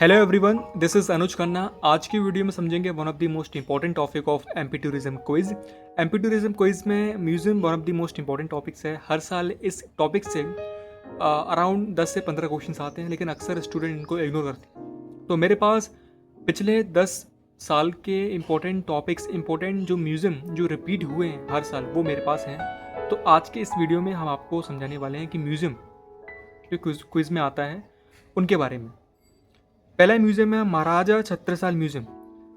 Hello everyone, this is Anuj Khanna. आज की video में समझेंगे one of the most important topic of MP tourism quiz. MP tourism quiz में museum one of the most important topics है। हर साल इस टॉपिक से अराउंड 10 से 15 क्वेश्चंस आते हैं, लेकिन अक्सर स्टूडेंट इनको इग्नोर करते हैं। तो मेरे पास पिछले 10 साल के इंपॉर्टेंट टॉपिक्स, इंपॉर्टेंट जो म्यूजियम जो रिपीट हुए हैं हर साल, वो मेरे पास हैं। तो आज के इस वीडियो में हम आपको समझाने वाले हैं कि म्यूजियम जो क्विज में आता है उनके बारे में। पहला म्यूजियम है महाराजा छत्रसाल म्यूजियम।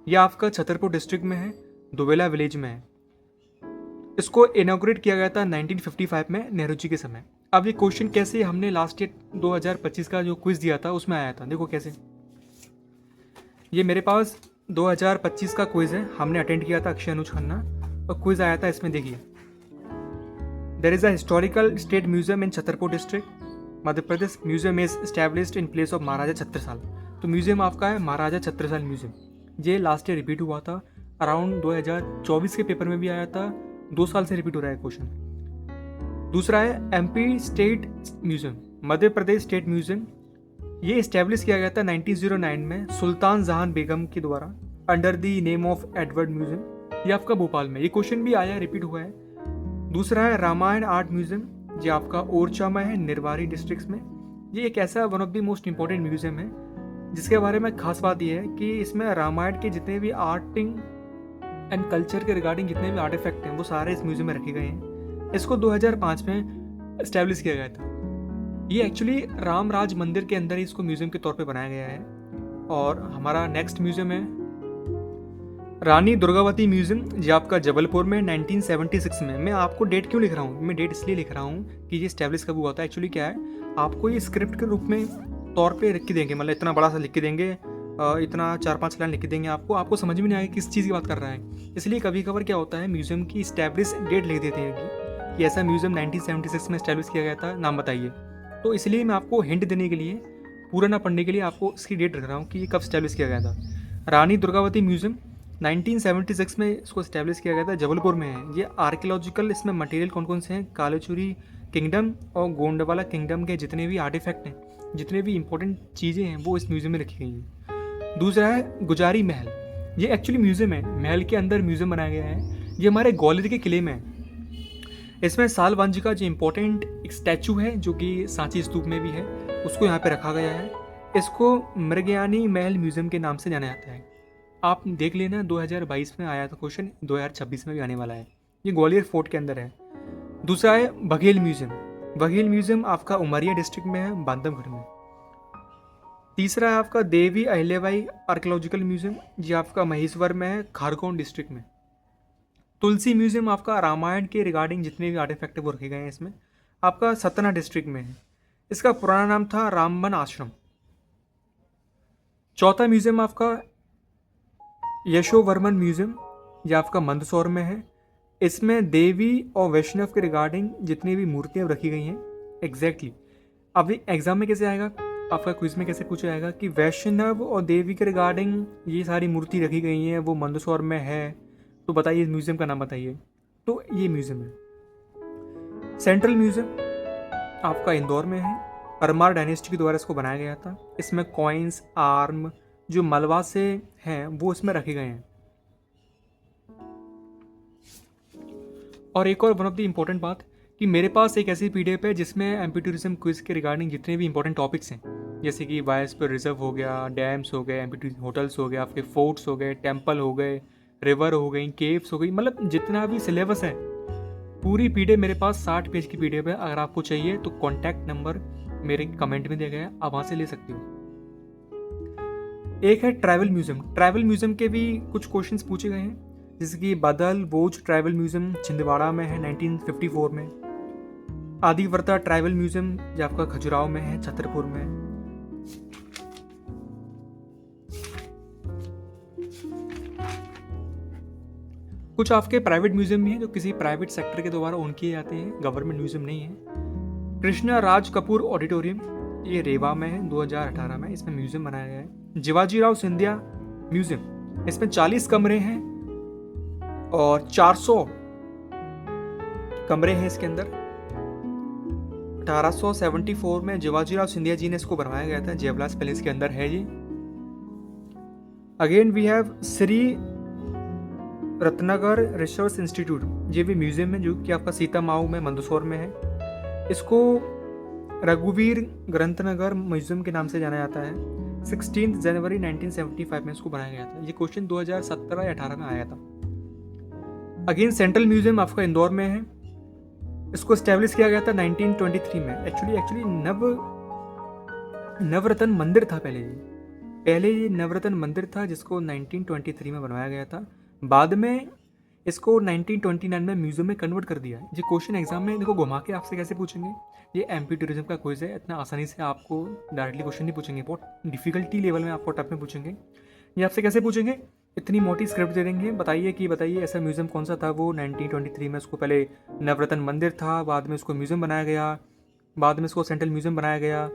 यह आपका छतरपुर डिस्ट्रिक्ट में है, दुबेला विलेज में है। इसको इनॉग्रेट किया गया था 1955 में, नेहरू जी के समय। अब ये क्वेश्चन कैसे, हमने लास्ट ईयर 2025 का जो क्विज दिया था उसमें आया था। देखो कैसे, ये मेरे पास 2025 का क्विज है, हमने अटेंड किया था अक्षय अनुज खन्ना, और क्विज आया था इसमें। देखिए, there is a historical state museum in Chhatarpur district Madhya Pradesh. Museum is established in place of Maharaja Chhatrasal. तो म्यूजियम आपका है महाराजा छत्रसाल म्यूजियम। ये लास्ट ईयर रिपीट हुआ था, अराउंड 2024 के पेपर में भी आया था। 2 साल से रिपीट हो रहा है क्वेश्चन। दूसरा है MP state museum, Madhya Pradesh state museum. ये इस्टेब्लिश किया गया था 1909 में सुल्तान जहान बेगम के द्वारा, under the name of Edward museum. ये आपका भोपाल में, ये क्वेश्चन भी आया, रिपीट हुआ है। दूसरा है रामायण आर्ट म्यूजियम, ये आपका ओरछा में है, निरवारी डिस्ट्रिक्ट में। ये एक ऐसा one of the most important museum है जिसके बारे में खास बात यह है कि इसमें रामायण के जितने भी आर्टिंग एंड कल्चर के रिगार्डिंग जितने भी आर्टिफैक्ट हैं वो सारे इस म्यूजियम में रखे गए हैं। इसको 2005 में इस्टेब्लिश किया गया था। ये एक्चुअली राम राज मंदिर के अंदर ही इसको म्यूजियम के तौर पे बनाया गया है। और हमारा नेक्स्ट म्यूजियम है रानी दुर्गावती म्यूजियम, जो आपका जबलपुर में 1976 में। मैं आपको डेट क्यों लिख रहा हूँ, मैं डेट इसलिए लिख रहा हूँ कि ये इस्टेब्लिश कब हुआ था। एक्चुअली क्या है, आपको ये स्क्रिप्ट के रूप में तौर पे लिख के देंगे, मतलब इतना बड़ा सा लिख के देंगे, इतना 4-5 लाइन लिख के देंगे आपको समझ में नहीं आएगा किस चीज़ की बात कर रहा है। इसलिए कभी कभार क्या होता है, म्यूजियम की इस्टेब्लिश डेट लिख देते हैं कि ऐसा म्यूजियम 1976 में इस्टेब्लिश किया गया था, नाम बताइए। तो इसलिए मैं आपको हिंट देने के लिए, पूरा ना पढ़ने के लिए आपको इसकी डेट रख रहा हूँ कि ये कब इस्टेब्लिश किया गया था। रानी दुर्गावती म्यूजियम 1976 में इसको इस्टेब्लिश किया गया था, जबलपुर में है। ये आर्कियोलॉजिकल, इसमें मटेरियल कौन कौन से हैं, कालेचुरी किंगडम और गोंडवाला किंगडम के जितने भी आर्टिफैक्ट हैं, जितने भी इंपॉर्टेंट चीज़ें हैं, वो इस म्यूजियम में रखी गई हैं। दूसरा है गुजारी महल। ये एक्चुअली म्यूजियम है, महल के अंदर म्यूजियम बनाया गया है। ये हमारे ग्वालियर के किले में है। इसमें सालवांजी का जो इम्पोर्टेंट एक स्टैचू है, जो कि सांची स्तूप में भी है, उसको यहाँ पे रखा गया है। इसको मृगयानी महल म्यूजियम के नाम से जाना जाता है। आप देख लेना, 2022 में आया था क्वेश्चन, 2026 में भी आने वाला है। ये ग्वालियर फोर्ट के अंदर है। दूसरा है बघेल म्यूजियम। बघेल म्यूजियम आपका उमरिया डिस्ट्रिक्ट में है, बांधवगढ़ में। तीसरा है आपका देवी अहिल्याबाई आर्कियोलॉजिकल म्यूजियम, जो आपका महेश्वर में है, खारगोन डिस्ट्रिक्ट में। तुलसी म्यूजियम आपका रामायण के रिगार्डिंग जितने भी आर्टिफैक्ट वो रखे गए हैं इसमें, आपका सतना डिस्ट्रिक्ट में है। इसका पुराना नाम था रामबन आश्रम। चौथा म्यूजियम आपका यशोवर्मन म्यूजियम, यह आपका मंदसौर में है। इसमें देवी और वैष्णव के रिगार्डिंग जितनी भी मूर्तियाँ रखी गई हैं एग्जैक्टली। अब एग्जाम में कैसे आएगा, आपका क्विज में कैसे पूछा जाएगा कि वैष्णव और देवी के रिगार्डिंग ये सारी मूर्ति रखी गई हैं, वो मंदसौर में है, तो बताइए इस म्यूजियम का नाम बताइए। तो ये म्यूजियम है। सेंट्रल म्यूजियम आपका इंदौर में है। परमार डायनेस्टी के द्वारा इसको बनाया गया था। इसमें कॉइन्स, आर्म जो मलबा से हैं वो इसमें रखे गए हैं। और एक और वन ऑफ द इम्पोर्टेंट बात कि मेरे पास एक ऐसी पीडीएफ है जिसमें एमपी टूरिज्म क्विज के रिगार्डिंग जितने भी इंपॉर्टेंट टॉपिक्स हैं, जैसे कि वायस्पर रिजर्व हो गया, डैम्स हो गए, एमपी होटल्स हो गए, आपके फोर्ट्स हो गए, टेम्पल हो गए, रिवर हो गई, केव्स हो गई, मतलब जितना भी सिलेबस है, पूरी पीडीएफ मेरे पास 60 पेज की पीडीएफ है। अगर आपको चाहिए तो कॉन्टैक्ट नंबर मेरे कमेंट में दिया गया है, आप वहाँ से ले सकते हो। एक है ट्रैवल म्यूजियम। ट्रैवल म्यूजियम के भी कुछ क्वेश्चंस पूछे गए हैं, जैसे कि बादल बोझ ट्रैवल म्यूजियम छिंदवाड़ा में है 1954 में। आदिवर्ता ट्रैवल म्यूजियम जो आपका खजुराहो में है, छतरपुर में। कुछ आपके प्राइवेट म्यूजियम भी हैं जो किसी प्राइवेट सेक्टर के द्वारा ओन किए जाते हैं, गवर्नमेंट म्यूजियम नहीं है। कृष्णा राज कपूर ऑडिटोरियम, ये रेवा में है, 2018 में इसमें म्यूजियम बनाया गया है। शिवाजीराव सिंधिया म्यूजियम, इसमें 40 कमरे हैं और 400 कमरे हैं इसके अंदर। 1874 में शिवाजीराव सिंधिया जी ने इसको बनवाया गया था, जयविलास पैलेस के अंदर है ये। Again we have Shri Ratnakar research institute, ये भी म्यूजियम है जो कि आपका सीतामाऊ में मंदसौर में है। इसको रघुवीर ग्रंथनगर म्यूजियम के नाम से जाना जाता है। 16 जनवरी 1975 में इसको बनाया गया था। ये क्वेश्चन 2017 या 18 में आया था। अगेन सेंट्रल म्यूजियम आपका इंदौर में है। इसको स्टैब्लिश किया गया था 1923 में। एक्चुअली नवरत्न मंदिर था पहले ये नवरत्न मंदिर था जिसको 1923 में बनवाया गया था। बाद में इसको 1929 में म्यूजियम में कन्वर्ट कर दिया है। ये क्वेश्चन एग्जाम में देखो घुमा के आपसे कैसे पूछेंगे। ये एमपी टूरिज्म का क्विज है, इतना आसानी से आपको डायरेक्टली क्वेश्चन नहीं पूछेंगे, बहुत डिफिकल्टी लेवल में आपको टफ में पूछेंगे। ये आपसे कैसे पूछेंगे, इतनी मोटी स्क्रिप्ट दे देंगे, बताइए ऐसा म्यूजियम कौन सा था वो 1923 में। उसको पहले नवरत्न मंदिर था, बाद में उसको म्यूजियम बनाया गया, बाद में इसको सेंट्रल म्यूजियम बनाया गया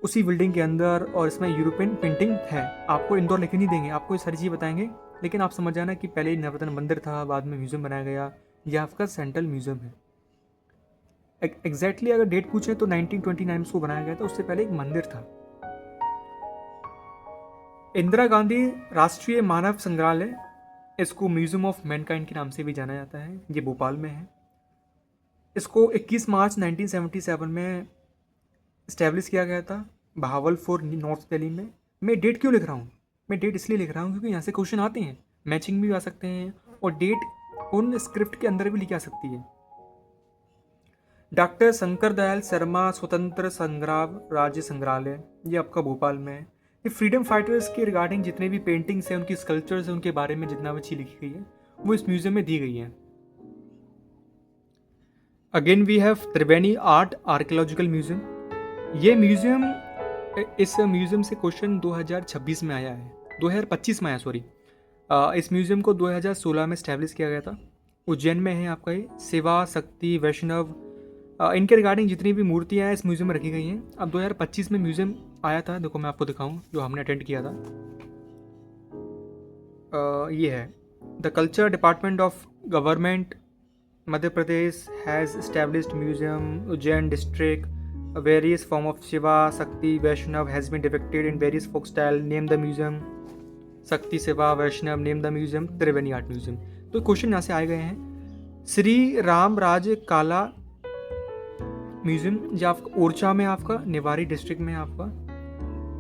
उसी बिल्डिंग के अंदर, और इसमें यूरोपियन पेंटिंग है। आपको इंदौर लेके नहीं देंगे, आपको ये सारी चीज़ बताएंगे, लेकिन आप समझ जाना कि पहले नवरत्न मंदिर था, बाद में म्यूजियम बनाया गया। यह आपका सेंट्रल म्यूजियम है। एग्जैक्टली अगर डेट पूछे तो 1929 में इसको बनाया गया था, उससे पहले एक मंदिर था। इंदिरा गांधी राष्ट्रीय मानव संग्रहालय, इसको म्यूजियम ऑफ मैनकाइंड के नाम से भी जाना जाता है, ये भोपाल में है। इसको 21 मार्च 1977 में इस्टेब्लिश किया गया था बहावलपुर नॉर्थ दिल्ली में। मैं डेट क्यों लिख रहा हूँ, मैं डेट इसलिए लिख रहा हूँ क्योंकि यहाँ से क्वेश्चन आते हैं, मैचिंग भी आ सकते हैं और डेट उन स्क्रिप्ट के अंदर भी लिखी आ सकती है। डॉक्टर शंकर दयाल शर्मा स्वतंत्र संग्राम राज्य संग्रहालय, ये आपका भोपाल में है। ये फ्रीडम फाइटर्स के रिगार्डिंग जितने भी पेंटिंग्स हैं, उनकी स्कल्पचर्स हैं, उनके बारे में जितना भी चीज़ लिखी गई है वो इस म्यूजियम में दी गई है। Again we have Triveni art archaeological museum. ये म्यूजियम, इस म्यूजियम से क्वेश्चन 2026 में आया है, 2025 में आया सॉरी। इस म्यूजियम को 2016 में स्टैब्लिश किया गया था। उज्जैन में है आपका ये। शिवा, शक्ति, वैष्णव, इनके रिगार्डिंग जितनी भी मूर्तियाँ हैं इस म्यूजियम में रखी गई हैं। अब 2025 में म्यूजियम आया था, देखो मैं आपको दिखाऊं जो हमने अटेंड किया था। ये है the culture department of government Madhya Pradesh has established museum Ujjain district. Various form of Shiva, Shakti, Vaishnav has been depicted in various folk style. Name the museum. Shakti, Shiva, Vaishnav, name the museum, Triveni art museum. तो क्वेश्चन यहाँ से आए गए हैं। श्री राम राज काला म्यूजियम, जो आपका ओरछा में, आपका निवारी डिस्ट्रिक्ट में आपका।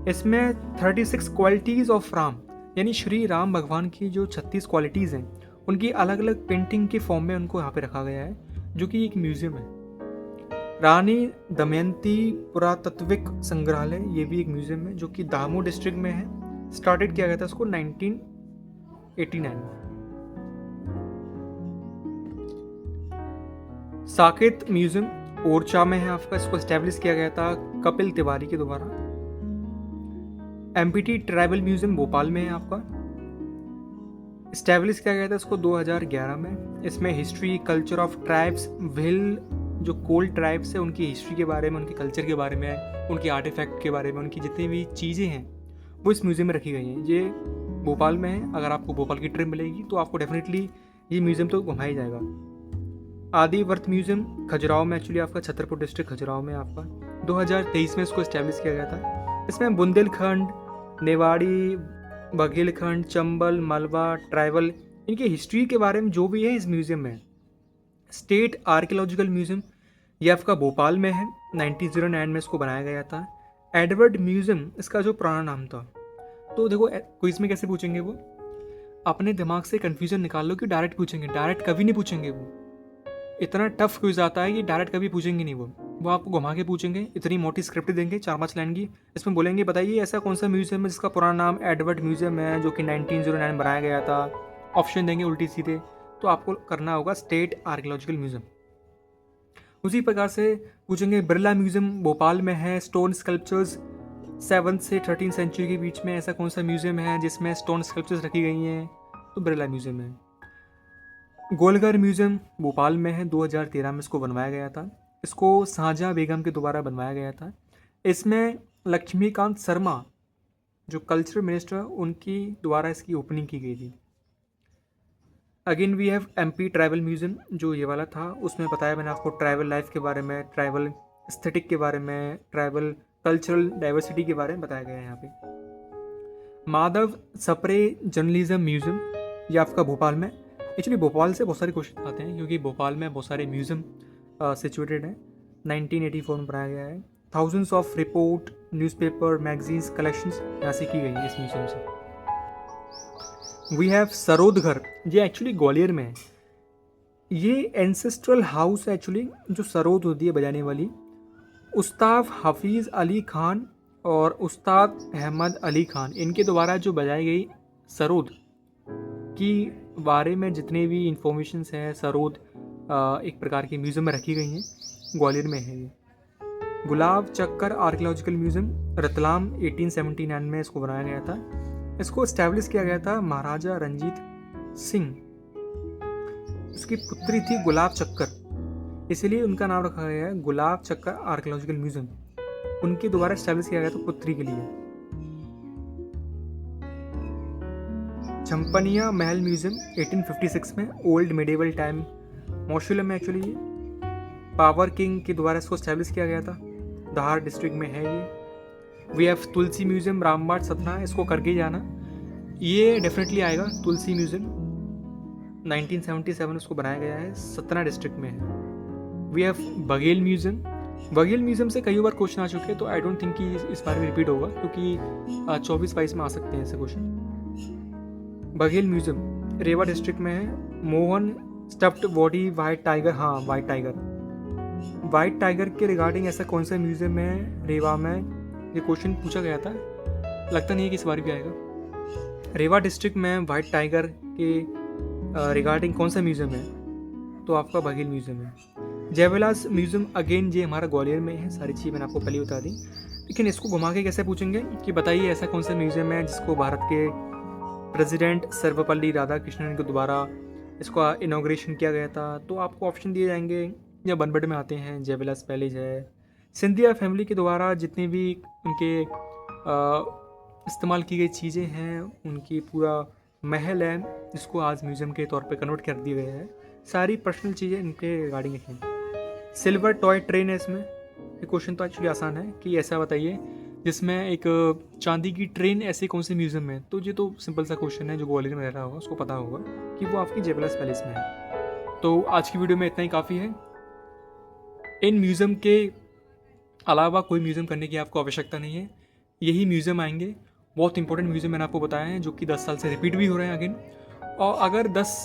इसमें 36 क्वालिटीज़ ऑफ राम, यानी श्री राम भगवान की जो 36 क्वालिटीज़ हैं उनकी अलग अलग पेंटिंग के फॉर्म में उनको यहाँ पे रखा गया है, जो कि एक म्यूजियम है। रानी दमयंती पुरातत्विक संग्रहालय, ये भी एक म्यूजियम है जो कि दामू डिस्ट्रिक्ट में है। स्टार्टेड किया गया था इसको 1989 में। साकेत म्यूजियम ओरछा में है आपका, इसको एस्टैब्लिश किया गया था कपिल तिवारी के द्वारा। एमपीटी ट्राइबल म्यूजियम भोपाल में है आपका, एस्टैब्लिश किया गया था इसको 2011 में। इसमें history, culture of tribes, wheel जो कोल्ड ट्राइब्स है उनकी हिस्ट्री के बारे में, उनके कल्चर के बारे में, उनके आर्टिफैक्ट के बारे में, उनकी जितनी भी चीज़ें हैं वो इस म्यूज़ियम में रखी गई हैं। ये भोपाल में है। अगर आपको भोपाल की ट्रिप मिलेगी तो आपको डेफिनेटली ये म्यूज़ियम तो घुमाया जाएगा। आदिवर्त म्यूजियम खजुराहो में, एक्चुअली आपका छतरपुर डिस्ट्रिक्ट खजुराहो में आपका 2023 में इसको इस्टेब्लिश किया गया था। इसमें बुंदेलखंड, नेवाड़ी, बघेलखंड, चंबल, मलबा ट्राइबल, इनकी हिस्ट्री के बारे में जो भी है इस म्यूज़ियम में। स्टेट आर्कियोलॉजिकल म्यूज़ियम, ये आपका भोपाल में है, 1909 में इसको बनाया गया था। एडवर्ड म्यूज़ियम इसका जो पुराना नाम था। तो देखो क्विज में कैसे पूछेंगे वो, अपने दिमाग से कन्फ्यूजन निकाल लो कि डायरेक्ट पूछेंगे, डायरेक्ट कभी नहीं पूछेंगे। वो इतना टफ क्विज आता है कि डायरेक्ट कभी पूछेंगे नहीं। वो आपको घुमा के पूछेंगे, इतनी मोटी स्क्रिप्ट देंगे 4-5 लाइन की। इसमें बोलेंगे बताइए ऐसा कौन सा म्यूज़ियम है जिसका पुराना नाम एडवर्ड म्यूज़ियम है, जो कि 1909 में बनाया गया था। ऑप्शन देंगे उल्टी सीधे, तो आपको करना होगा स्टेट आर्कियोलॉजिकल म्यूज़ियम। उसी प्रकार से पूछेंगे बिरला म्यूज़ियम भोपाल में है, स्टोन स्कल्पचर्स 7th से 13th सेंचुरी के बीच में ऐसा कौन सा म्यूज़ियम है जिसमें स्टोन स्कल्पचर्स रखी गई हैं, तो बिरला म्यूज़ियम है। गोलघर म्यूज़ियम भोपाल में है, 2013 में इसको बनवाया गया था। इसको शाहजहाँ बेगम के द्वारा बनवाया गया था। इसमें लक्ष्मीकांत शर्मा जो कल्चरल मिनिस्टर, उनकी द्वारा इसकी ओपनिंग की गई थी। Again we have MP tribal museum, जो ये वाला था, उसमें बताया मैंने आपको ट्राइबल लाइफ के बारे में, ट्राइबल एस्थेटिक के बारे में, ट्राइबल कल्चरल डाइवर्सिटी के बारे में बताया गया है यहाँ पे। माधव सप्रे जर्नलिज्म म्यूज़ियम, ये आपका भोपाल में। एक्चुअली भोपाल से बहुत सारे क्वेश्चन आते हैं क्योंकि भोपाल में बहुत सारे म्यूज़ियम सिचुएटेड हैं। 1984 में बनाया गया है। Thousands of report, newspaper, magazines collections यहाँ से की गई हैं इस म्यूज़ियम से। वी हैव सरोद घर, ये एक्चुअली ग्वालियर में है। ये एंसेस्ट्रल हाउस है एक्चुअली, जो सरोद होती है बजाने वाली। उस्ताद हाफिज़ अली खान और उस्ताद अहमद अली खान, इनके द्वारा जो बजाई गई सरोद की बारे में जितने भी इंफॉर्मेशंस हैं, सरोद एक प्रकार के म्यूज़ियम में रखी गई हैं। ग्वालियर में है ये। गुलाब चक्कर आर्कियोलॉजिकल म्यूज़ियम, रतलाम, 1879 में इसको बनाया गया था। इसको इस्टेब्लिश किया गया था महाराजा रंजीत सिंह। उसकी पुत्री थी गुलाब चक्कर, इसलिए उनका नाम रखा गया है गुलाब चक्कर आर्कियोलॉजिकल म्यूज़ियम। उनके द्वारा इस्टेब्लिश किया गया था पुत्री के लिए। चंपनिया महल म्यूज़ियम 1856 में, ओल्ड मिडिवल टाइम मॉस्यूलम में एक्चुअली ये पावर किंग के द्वारा इसको इस्टेब्लिश किया गया था। धार डिस्ट्रिक्ट में है ये। We have Tulsi museum Rambagh Satna, इसको करके ही जाना, ये डेफिनेटली आएगा। तुलसी म्यूज़ियम 1977 उसको बनाया गया है, सतना डिस्ट्रिक्ट में है। We have Baghel museum. Baghel museum से कई बार क्वेश्चन आ चुके हैं, तो आई डोंट थिंक कि इस बार में रिपीट होगा, क्योंकि 24-22 में आ सकते हैं ऐसे क्वेश्चन। बघेल म्यूज़ियम रेवा डिस्ट्रिक्ट में है। Mohan stuffed body white tiger, हाँ वाइट टाइगर। वाइट टाइगर के रिगार्डिंग ऐसा कौन सा म्यूज़ियम है रेवा में, ये क्वेश्चन पूछा गया था। लगता नहीं है कि इस बार भी आएगा। रेवा डिस्ट्रिक्ट में वाइट टाइगर के रिगार्डिंग कौन सा म्यूज़ियम है, तो आपका बघेल म्यूज़ियम है। जयविलास म्यूज़ियम अगेन ये हमारा ग्वालियर में है। सारी चीज़ मैंने आपको पहले बता दी, लेकिन इसको घुमा के कैसे पूछेंगे कि बताइए ऐसा कौन सा म्यूज़ियम है जिसको भारत के प्रेसिडेंट सर्वपल्ली राधाकृष्णन के द्वारा इसका इनॉग्रेशन किया गया था। तो आपको ऑप्शन दिए जाएंगे या बनबट में आते हैं। जयविलास पैलेस है। सिंधिया फैमिली के द्वारा जितने भी उनके इस्तेमाल की गई चीज़ें हैं, उनकी पूरा महल है जिसको आज म्यूज़ियम के तौर पे कन्वर्ट कर दिया गया है। सारी पर्सनल चीज़ें इनके रिगार्डिंग हैं। सिल्वर टॉय ट्रेन है इसमें। ये क्वेश्चन तो एक्चुअली आसान है कि ऐसा बताइए जिसमें एक चांदी की ट्रेन ऐसे कौन से म्यूज़ियम में, तो ये तो सिंपल सा क्वेश्चन है, जो ग्वालियर में रह रहा होगा उसको पता होगा कि वो आपकी जयविलास पैलेस में है। तो आज की वीडियो में इतना ही काफ़ी है। इन म्यूज़ियम के अलावा कोई म्यूज़ियम करने की आपको आवश्यकता नहीं है। यही म्यूज़ियम आएंगे, बहुत इंपॉर्टेंट म्यूज़ियम मैंने आपको बताया है, जो कि 10 साल से रिपीट भी हो रहे हैं अगेन। और अगर 10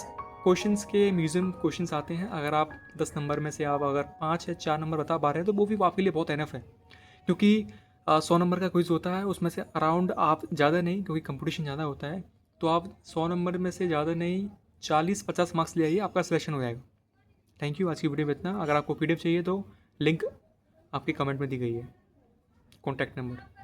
क्वेश्चंस के म्यूज़ियम क्वेश्चंस आते हैं, अगर आप 10 नंबर में से आप अगर 5 या 4 नंबर बता पा रहे हैं, तो वो भी आपके लिए बहुत एनफ है। क्योंकि 100 नंबर का क्विज होता है, उसमें से अराउंड आप ज़्यादा नहीं, क्योंकि कंपटीशन ज़्यादा होता है, तो आप 100 नंबर में से ज़्यादा नहीं 40-50 मार्क्स ले आइए, आपका सिलेक्शन हो जाएगा। Thank you. आज की वीडियो में इतना। अगर आपको PDF चाहिए तो लिंक आपके कमेंट में दी गई है, कॉन्टैक्ट नंबर।